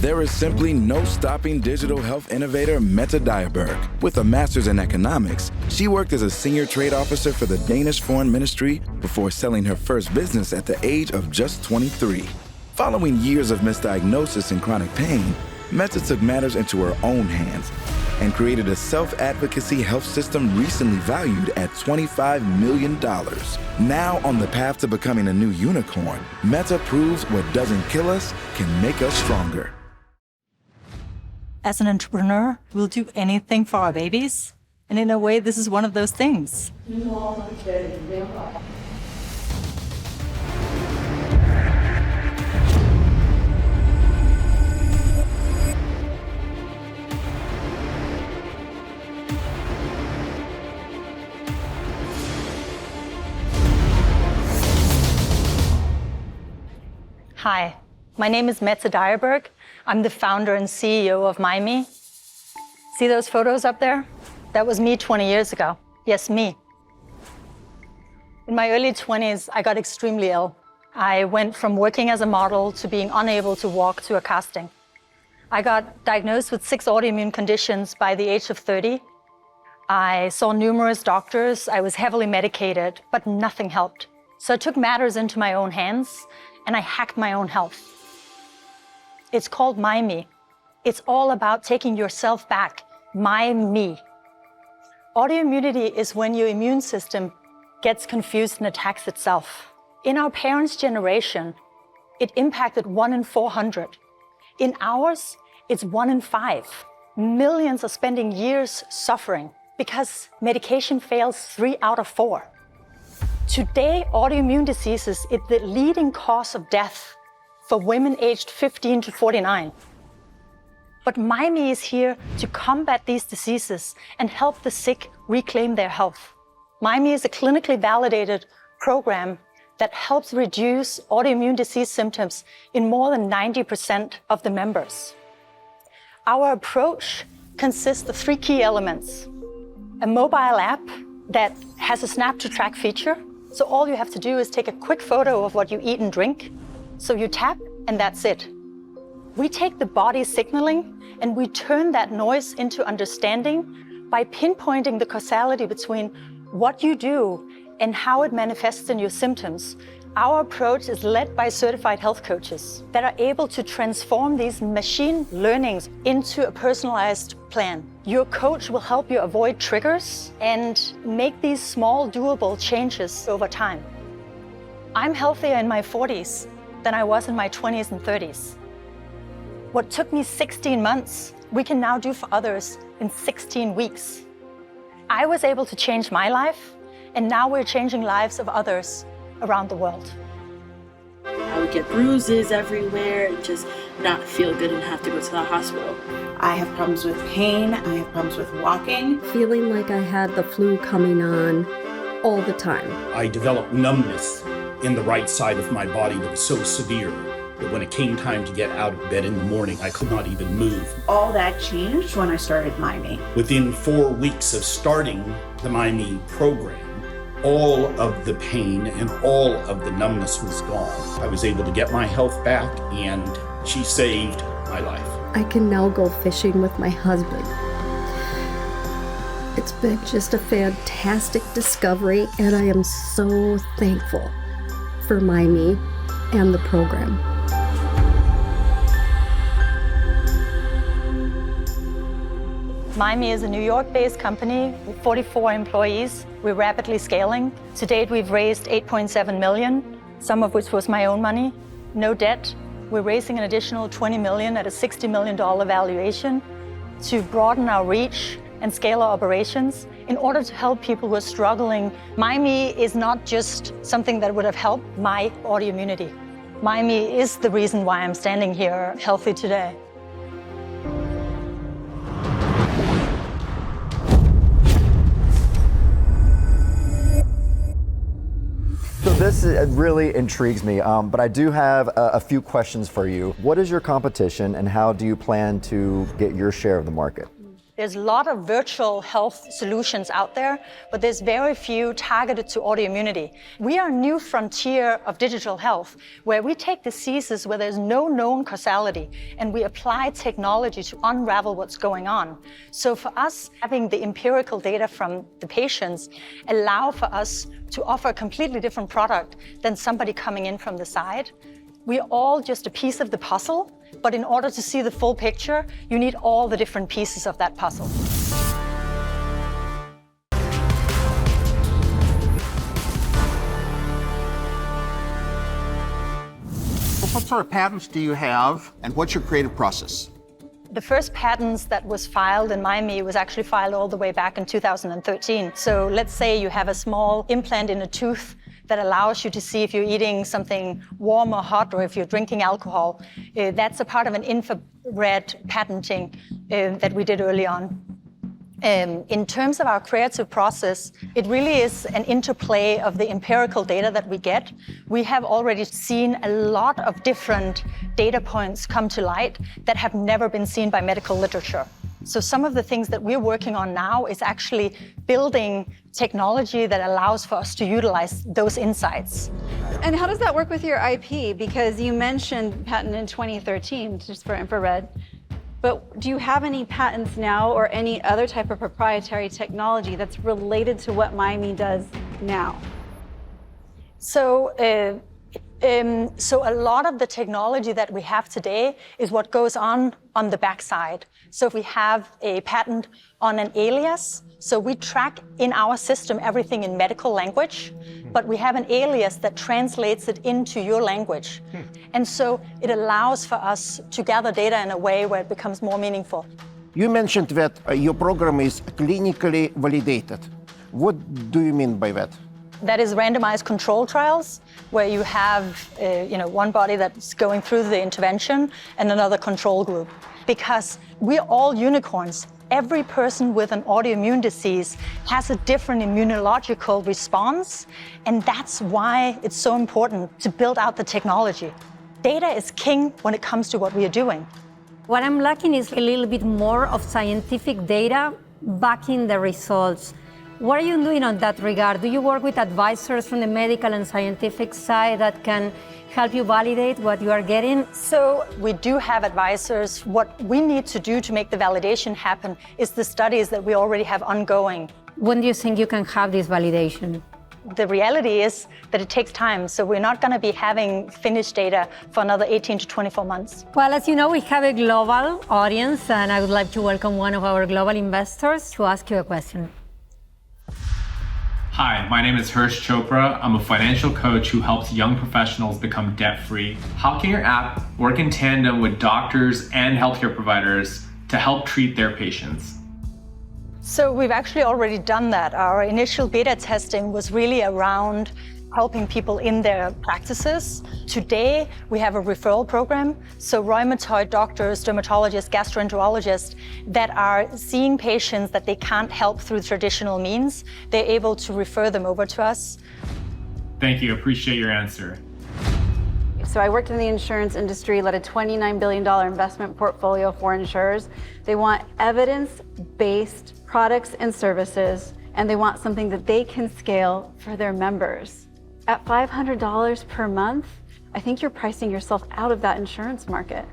There is simply no stopping digital health innovator Mette Dierberg. With a master's in economics, she worked as a senior trade officer for the Danish Foreign Ministry before selling her first business at the age of just 23. Following years of misdiagnosis and chronic pain, Mette took matters into her own hands and created a self-advocacy health system recently valued at $25 million. Now on the path to becoming a new unicorn, Mette proves what doesn't kill us can make us stronger. As an entrepreneur, we'll do anything for our babies. And in a way, this is one of those things. Hi, my name is Mette Dierberg. I'm the founder and CEO of MyMee. See those photos up there? That was me 20 years ago. Yes, me. In my early 20s, I got extremely ill. I went from working as a model to being unable to walk to a casting. I got diagnosed with 6 autoimmune conditions by the age of 30. I saw numerous doctors. I was heavily medicated, but nothing helped. So I took matters into my own hands and I hacked my own health. It's called MyMee. It's all about taking yourself back. MyMee. Autoimmunity is when your immune system gets confused and attacks itself. In our parents' generation, it impacted 1 in 400. In ours, it's 1 in 5. Millions are spending years suffering because medication fails 3 out of 4. Today, autoimmune diseases is the leading cause of death for women aged 15 to 49. But MyMee is here to combat these diseases and help the sick reclaim their health. MyMee is a clinically validated program that helps reduce autoimmune disease symptoms in more than 90% of the members. Our approach consists of 3 key elements. A mobile app that has a snap to track feature. So all you have to do is take a quick photo of what you eat and drink. So you tap and that's it. We take the body signaling and we turn that noise into understanding by pinpointing the causality between what you do and how it manifests in your symptoms. Our approach is led by certified health coaches that are able to transform these machine learnings into a personalized plan. Your coach will help you avoid triggers and make these small, doable changes over time. I'm healthier in my 40s than I was in my 20s and 30s. What took me 16 months, we can now do for others in 16 weeks. I was able to change my life, and now we're changing lives of others around the world. I would get bruises everywhere and just not feel good and have to go to the hospital. I have problems with pain, I have problems with walking. Feeling like I had the flu coming on all the time. I developed numbness in the right side of my body that was so severe that when it came time to get out of bed in the morning, I could not even move. All that changed when I started MyMee. Within 4 weeks of starting the MyMee program, all of the pain and all of the numbness was gone. I was able to get my health back, and she saved my life. I can now go fishing with my husband. It's been just a fantastic discovery, and I am so thankful for MyMee and the program. MyMee is a New York-based company with 44 employees. We're rapidly scaling. To date, we've raised $8.7 million, some of which was my own money. No debt. We're raising an additional $20 million at a $60 million valuation to broaden our reach and scale our operations in order to help people who are struggling. MyMee is not just something that would have helped my autoimmunity. MyMee is the reason why I'm standing here healthy today. So this really intrigues me, but I do have a few questions for you. What is your competition and how do you plan to get your share of the market? There's a lot of virtual health solutions out there, but there's very few targeted to autoimmunity. We are a new frontier of digital health, where we take diseases where there's no known causality, and we apply technology to unravel what's going on. So for us, having the empirical data from the patients allow for us to offer a completely different product than somebody coming in from the side. We're all just a piece of the puzzle, but in order to see the full picture, you need all the different pieces of that puzzle. What sort of patents do you have, and what's your creative process? The first patents that was filed in MyMee was actually filed all the way back in 2013. So let's say you have a small implant in a tooth that allows you to see if you're eating something warm or hot, or if you're drinking alcohol. That's a part of an infrared patenting that we did early on. In terms of our creative process, it really is an interplay of the empirical data that we get. We have already seen a lot of different data points come to light that have never been seen by medical literature. So some of the things that we're working on now is actually building technology that allows for us to utilize those insights. And how does that work with your IP? Because you mentioned patent in 2013, just for infrared. But do you have any patents now or any other type of proprietary technology that's related to what MyMee does now? So a lot of the technology that we have today is what goes on the backside. So if we have a patent on an alias, so we track in our system everything in medical language, but we have an alias that translates it into your language. And so it allows for us to gather data in a way where it becomes more meaningful. You mentioned that your program is clinically validated. What do you mean by that? That is randomized control trials, where you have one body that's going through the intervention and another control group. Because we're all unicorns. Every person with an autoimmune disease has a different immunological response, and that's why it's so important to build out the technology. Data is king when it comes to what we are doing. What I'm lacking is a little bit more of scientific data backing the results. What are you doing on that regard? Do you work with advisors from the medical and scientific side that can help you validate what you are getting? So we do have advisors. What we need to do to make the validation happen is the studies that we already have ongoing. When do you think you can have this validation? The reality is that it takes time, so we're not going to be having finished data for another 18 to 24 months. Well, as you know, we have a global audience, and I would like to welcome one of our global investors to ask you a question. Hi, my name is Hirsch Chopra. I'm a financial coach who helps young professionals become debt-free. How can your app work in tandem with doctors and healthcare providers to help treat their patients? So we've actually already done that. Our initial beta testing was really around helping people in their practices. Today, we have a referral program. So rheumatoid doctors, dermatologists, gastroenterologists that are seeing patients that they can't help through traditional means, they're able to refer them over to us. Thank you, appreciate your answer. So I worked in the insurance industry, led a $29 billion investment portfolio for insurers. They want evidence-based products and services, and they want something that they can scale for their members. At $500 per month, I think you're pricing yourself out of that insurance market.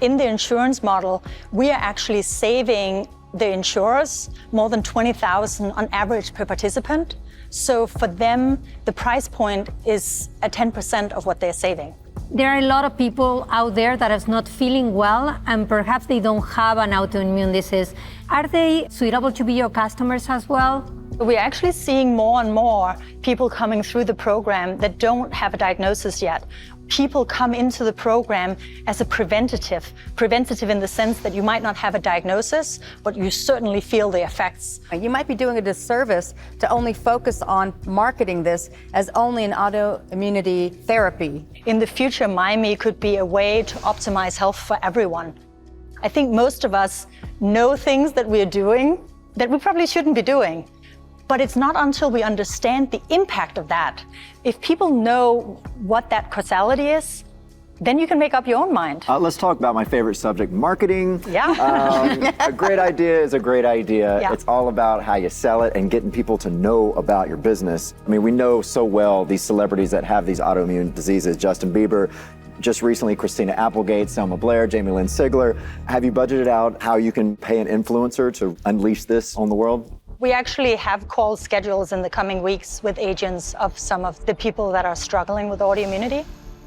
In the insurance model, we are actually saving the insurers more than $20,000 on average per participant. So for them, the price point is at 10% of what they're saving. There are a lot of people out there that are not feeling well, and perhaps they don't have an autoimmune disease. Are they suitable to be your customers as well? We're actually seeing more and more people coming through the program that don't have a diagnosis yet. People come into the program as a preventative in the sense that you might not have a diagnosis, but you certainly feel the effects. You might be doing a disservice to only focus on marketing this as only an autoimmunity therapy. In the future, MyMee could be a way to optimize health for everyone. I think most of us know things that we're doing that we probably shouldn't be doing. But it's not until we understand the impact of that. If people know what that causality is, then you can make up your own mind. Let's talk about my favorite subject, marketing. Yeah. A great idea is a great idea. Yeah. It's all about how you sell it and getting people to know about your business. I mean, we know so well these celebrities that have these autoimmune diseases, Justin Bieber, just recently Christina Applegate, Selma Blair, Jamie Lynn Sigler. Have you budgeted out how you can pay an influencer to unleash this on the world? We actually have call schedules in the coming weeks with agents of some of the people that are struggling with autoimmunity.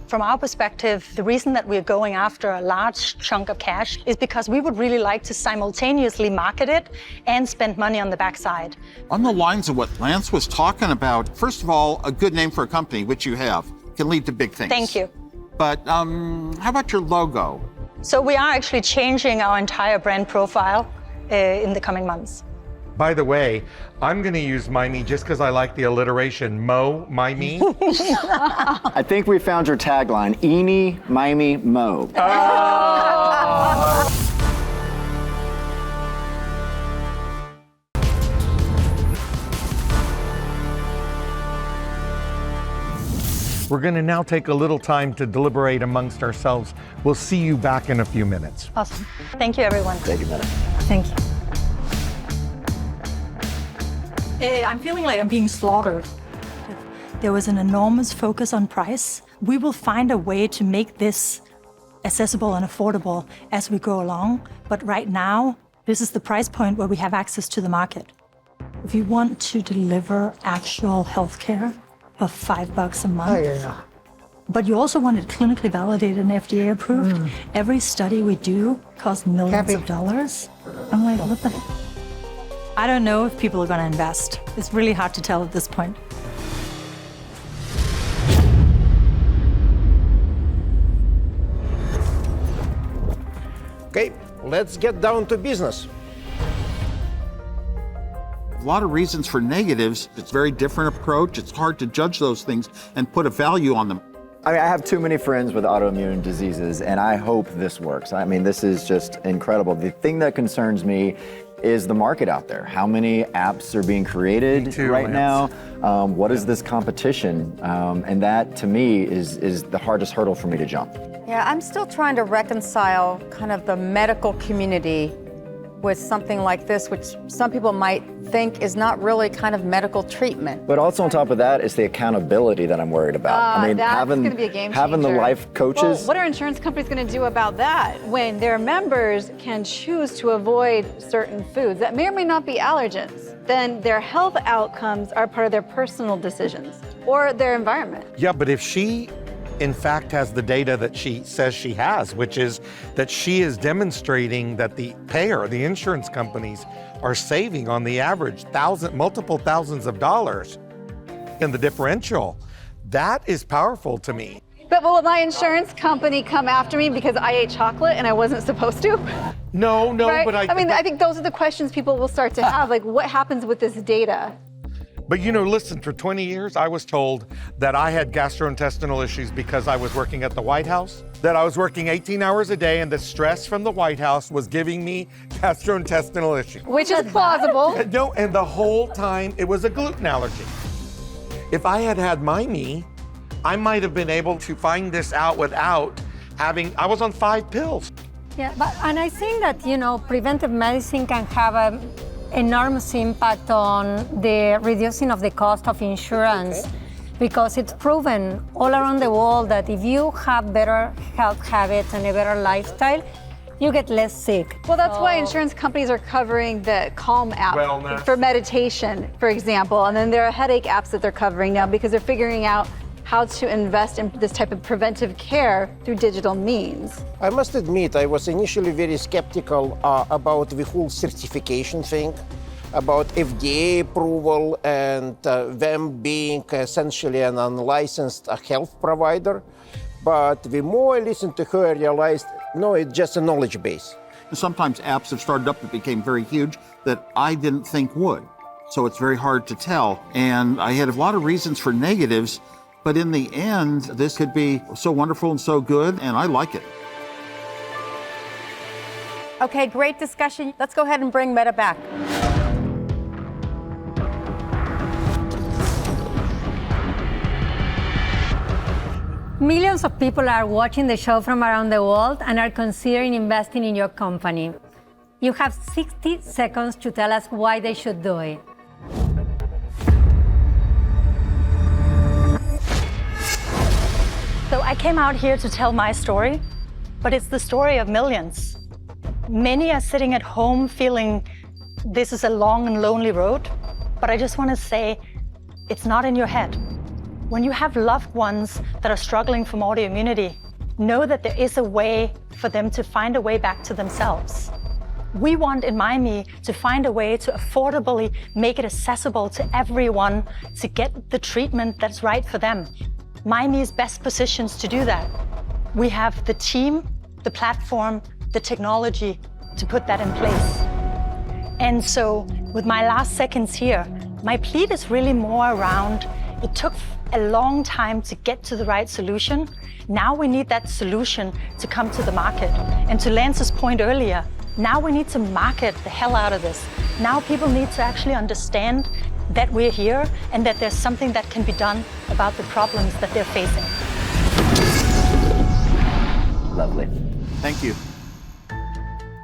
From our perspective, the reason that we're going after a large chunk of cash is because we would really like to simultaneously market it and spend money on the backside. On the lines of what Lance was talking about, first of all, a good name for a company, which you have, can lead to big things. Thank you. But how about your logo? So we are actually changing our entire brand profile in the coming months. By the way, I'm going to use MyMee just because I like the alliteration. MyMee. I think we found your tagline, Eenie, MyMee, Mo. We're going to now take a little time to deliberate amongst ourselves. We'll see you back in a few minutes. Awesome. Thank you, everyone. Thank you, Meta. Thank you. I'm feeling like I'm being slaughtered. There was an enormous focus on price. We will find a way to make this accessible and affordable as we go along. But right now, this is the price point where we have access to the market. If you want to deliver actual healthcare for $5 a month, but you also want it clinically validated and FDA approved, every study we do costs millions of dollars. I'm like, what the heck? I don't know if people are going to invest. It's really hard to tell at this point. Okay, let's get down to business. A lot of reasons for negatives. It's a very different approach. It's hard to judge those things and put a value on them. I mean, I have too many friends with autoimmune diseases, and I hope this works. I mean, this is just incredible. The thing that concerns me is the market out there. How many apps are being created right now? What is this competition? And that, to me, is the hardest hurdle for me to jump. Yeah, I'm still trying to reconcile kind of the medical community with something like this, which some people might think is not really kind of medical treatment. But also on top of that is the accountability that I'm worried about. I mean, that's having gonna be a game having the changer. life coaches. Well, what are insurance companies going to do about that when their members can choose to avoid certain foods that may or may not be allergens? Then their health outcomes are part of their personal decisions or their environment. Yeah, but if she in fact has the data that she says she has, which is that she is demonstrating that the payer, the insurance companies, are saving on the average multiple thousands of dollars in the differential. That is powerful to me. But will my insurance company come after me because I ate chocolate and I wasn't supposed to? No, Right? but I mean, I think those are the questions people will start to have, like what happens with this data? But you know, listen, for 20 years, I was told that I had gastrointestinal issues because I was working at the White House, that I was working 18 hours a day, and the stress from the White House was giving me gastrointestinal issues. Which is plausible. No, and the whole time it was a gluten allergy. If I had had MyMee, I might have been able to find this out without I was on 5 pills. Yeah, and I think that, preventive medicine can have an enormous impact on the reducing of the cost of insurance, because it's proven all around the world that if you have better health habits and a better lifestyle, you get less sick. Well, that's why insurance companies are covering the Calm app for meditation, for example. And then there are headache apps that they're covering now because they're figuring out how to invest in this type of preventive care through digital means. I must admit, I was initially very skeptical about the whole certification thing, about FDA approval and them being essentially an unlicensed health provider. But the more I listened to her, I realized, no, it's just a knowledge base. Sometimes apps have started up that became very huge that I didn't think would. So it's very hard to tell. And I had a lot of reasons for negatives, but in the end, this could be so wonderful and so good, and I like it. Okay, great discussion. Let's go ahead and bring Meta back. Millions of people are watching the show from around the world and are considering investing in your company. You have 60 seconds to tell us why they should do it. So I came out here to tell my story, but it's the story of millions. Many are sitting at home feeling this is a long and lonely road, but I just want to say it's not in your head. When you have loved ones that are struggling from autoimmunity, know that there is a way for them to find a way back to themselves. We want in MyMee to find a way to affordably make it accessible to everyone to get the treatment that's right for them. MyMee is best positioned to do that. We have the team, the platform, the technology to put that in place. And so with my last seconds here, my plea is really more around, it took a long time to get to the right solution. Now we need that solution to come to the market. And to Lance's point earlier, now we need to market the hell out of this. Now people need to actually understand that we're here and that there's something that can be done about the problems that they're facing. Lovely. Thank you.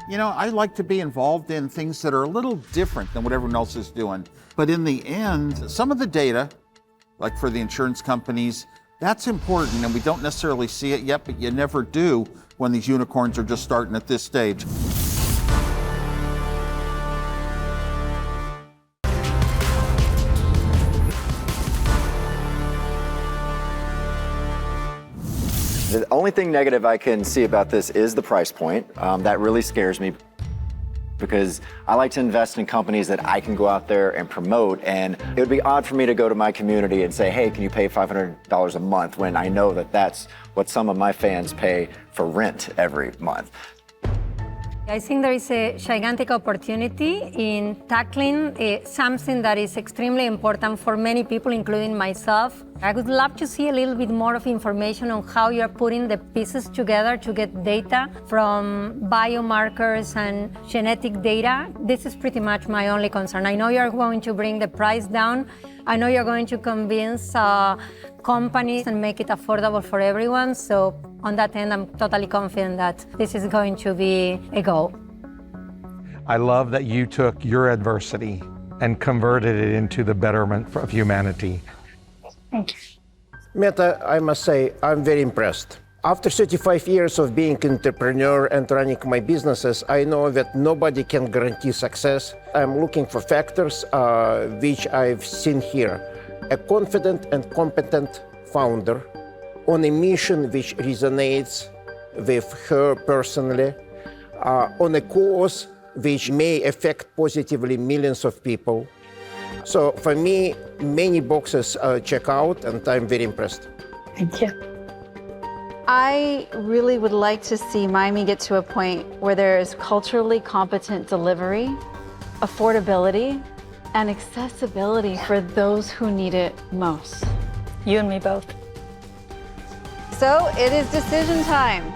You know, I like to be involved in things that are a little different than what everyone else is doing. But in the end, some of the data, like for the insurance companies, that's important, and we don't necessarily see it yet, but you never do when these unicorns are just starting at this stage. The only thing negative I can see about this is the price point. That really scares me because I like to invest in companies that I can go out there and promote, and it would be odd for me to go to my community and say, hey, can you pay $500 a month when I know that that's what some of my fans pay for rent every month. I think there is a gigantic opportunity in tackling something that is extremely important for many people, including myself. I would love to see a little bit more of information on how you're putting the pieces together to get data from biomarkers and genetic data. This is pretty much my only concern. I know you're going to bring the price down. I know you're going to convince companies and make it affordable for everyone. So on that end, I'm totally confident that this is going to be a go. I love that you took your adversity and converted it into the betterment of humanity. Thank you. Meta, I must say, I'm very impressed. After 35 years of being an entrepreneur and running my businesses, I know that nobody can guarantee success. I'm looking for factors which I've seen here. A confident and competent founder on a mission which resonates with her personally, on a cause which may affect positively millions of people. So for me, many boxes check out, and I'm very impressed. Thank you. I really would like to see MyMee get to a point where there is culturally competent delivery, affordability, and accessibility for those who need it most. You and me both. So it is decision time.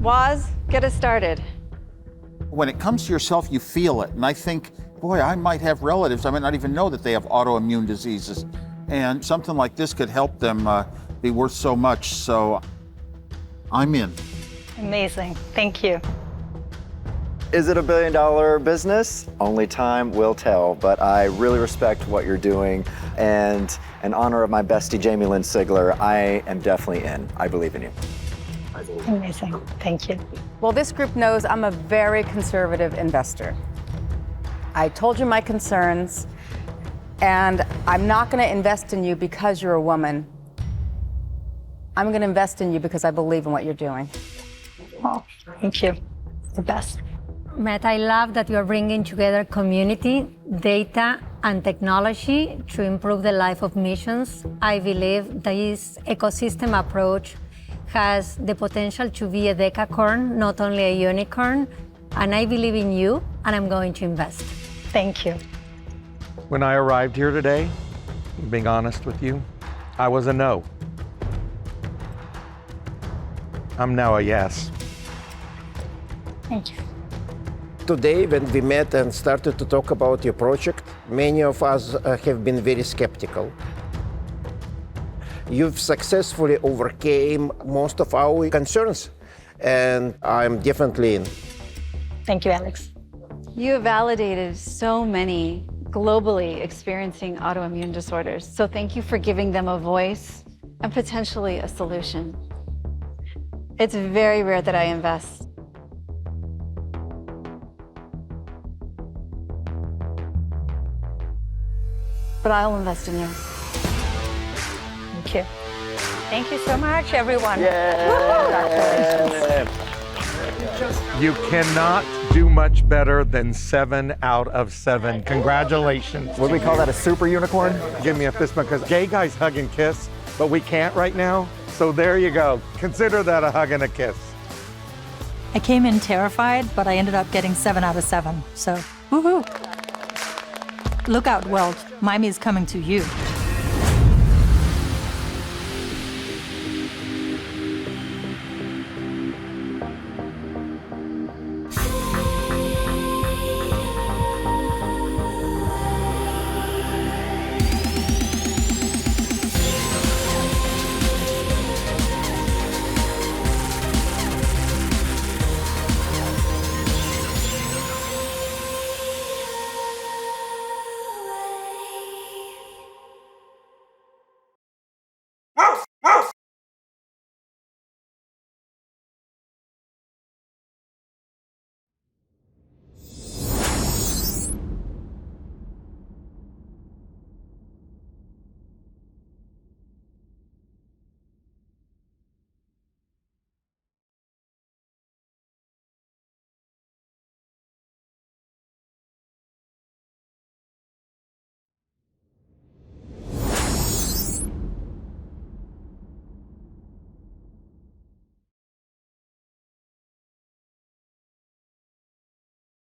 Waz, get us started. When it comes to yourself, you feel it. And I think, boy, I might have relatives. I might not even know that they have autoimmune diseases. And something like this could help them be worth so much. So I'm in. Amazing. Thank you. Is it $1 billion business? Only time will tell, but I really respect what you're doing. And in honor of my bestie, Jamie Lynn Sigler, I am definitely in. I believe in you. Amazing. Thank you. Well, this group knows I'm a very conservative investor. I told you my concerns, and I'm not going to invest in you because you're a woman. I'm going to invest in you because I believe in what you're doing. Oh, thank you. The best. Matt, I love that you're bringing together community, data, and technology to improve the life of missions. I believe this ecosystem approach has the potential to be a decacorn, not only a unicorn. And I believe in you, and I'm going to invest. Thank you. When I arrived here today, being honest with you, I was a no. I'm now a yes. Thank you. Today, when we met and started to talk about your project, many of us have been very skeptical. You've successfully overcame most of our concerns, and I'm definitely in. Thank you, Alex. You have validated so many globally experiencing autoimmune disorders. So thank you for giving them a voice and potentially a solution. It's very rare that I invest. But I'll invest in you. Thank you. Thank you so much, everyone. You cannot do much better than 7 out of 7. Congratulations. What do we call that, a super unicorn? Give me a fist bump, because gay guys hug and kiss, but we can't right now. So there you go. Consider that a hug and a kiss. I came in terrified, but I ended up getting 7 out of 7. So, woohoo! Look out, world. MyMee is coming to you.